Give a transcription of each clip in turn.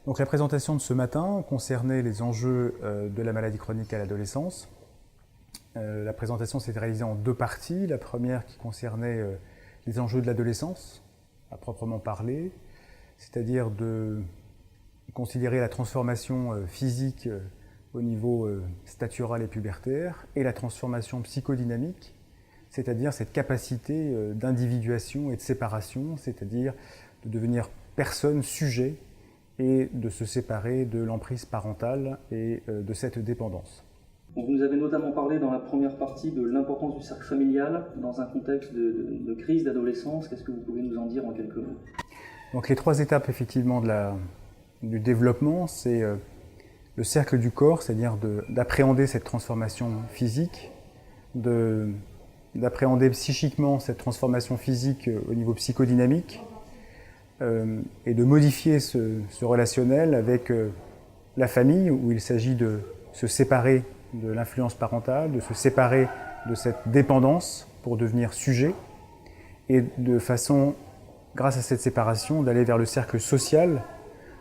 Donc la présentation de ce matin concernait les enjeux de la maladie chronique à l'adolescence. La présentation s'est réalisée en deux parties. La première qui concernait les enjeux de l'adolescence, à proprement parler, c'est-à-dire de considérer la transformation physique au niveau statural et pubertaire et la transformation psychodynamique, c'est-à-dire cette capacité d'individuation et de séparation, c'est-à-dire de devenir personne, sujet, et de se séparer de l'emprise parentale et de cette dépendance. Vous nous avez notamment parlé dans la première partie de l'importance du cercle familial dans un contexte de crise d'adolescence. Qu'est-ce que vous pouvez nous en dire en quelques mots? Donc les trois étapes effectivement du développement, c'est le cercle du corps, c'est-à-dire d'appréhender cette transformation physique, d'appréhender psychiquement cette transformation physique au niveau psychodynamique, et de modifier ce relationnel avec la famille, où il s'agit de se séparer de l'influence parentale, de se séparer de cette dépendance pour devenir sujet, et de façon, grâce à cette séparation, d'aller vers le cercle social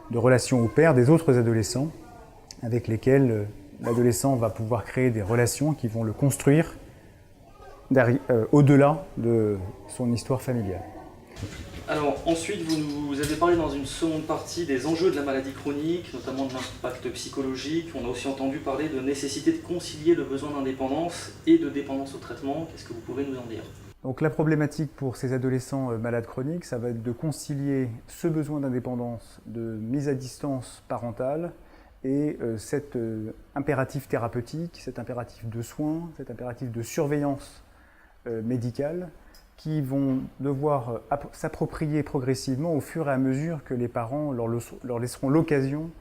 de relations au pair des autres adolescents, avec lesquels l'adolescent va pouvoir créer des relations qui vont le construire au-delà de son histoire familiale. Alors ensuite, vous avez parlé dans une seconde partie des enjeux de la maladie chronique, notamment de l'impact psychologique. On a aussi entendu parler de nécessité de concilier le besoin d'indépendance et de dépendance au traitement. Qu'est-ce que vous pouvez nous en dire? Donc la problématique pour ces adolescents malades chroniques, ça va être de concilier ce besoin d'indépendance, de mise à distance parentale et cet impératif thérapeutique, cet impératif de soins, cet impératif de surveillance médicale, qui vont devoir s'approprier progressivement au fur et à mesure que les parents leur laisseront l'occasion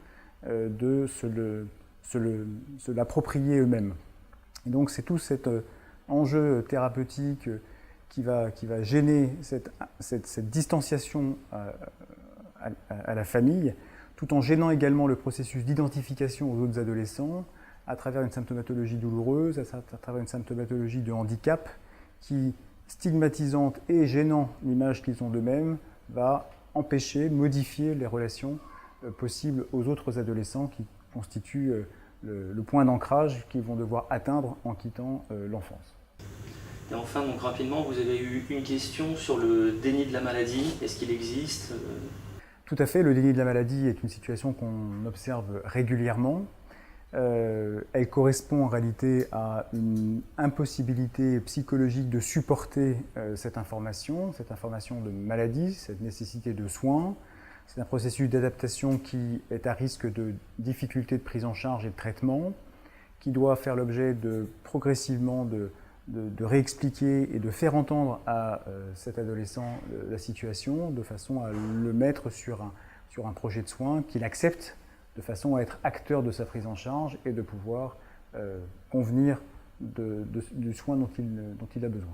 de se l'approprier eux-mêmes. Et donc c'est tout cet enjeu thérapeutique qui va gêner cette distanciation à la famille, tout en gênant également le processus d'identification aux autres adolescents à travers une symptomatologie douloureuse, à travers une symptomatologie de handicap qui, stigmatisante et gênant l'image qu'ils ont d'eux-mêmes, va empêcher, modifier les relations possibles aux autres adolescents qui constituent le point d'ancrage qu'ils vont devoir atteindre en quittant l'enfance. Et enfin, donc rapidement, vous avez eu une question sur le déni de la maladie. Est-ce qu'il existe? Tout à fait, le déni de la maladie est une situation qu'on observe régulièrement. Elle correspond en réalité à une impossibilité psychologique de supporter cette information de maladie, cette nécessité de soins. C'est un processus d'adaptation qui est à risque de difficultés de prise en charge et de traitement, qui doit faire l'objet progressivement de réexpliquer et de faire entendre à cet adolescent la situation de façon à le mettre sur un projet de soins qu'il accepte, de façon à être acteur de sa prise en charge et de pouvoir convenir du soin dont il a besoin.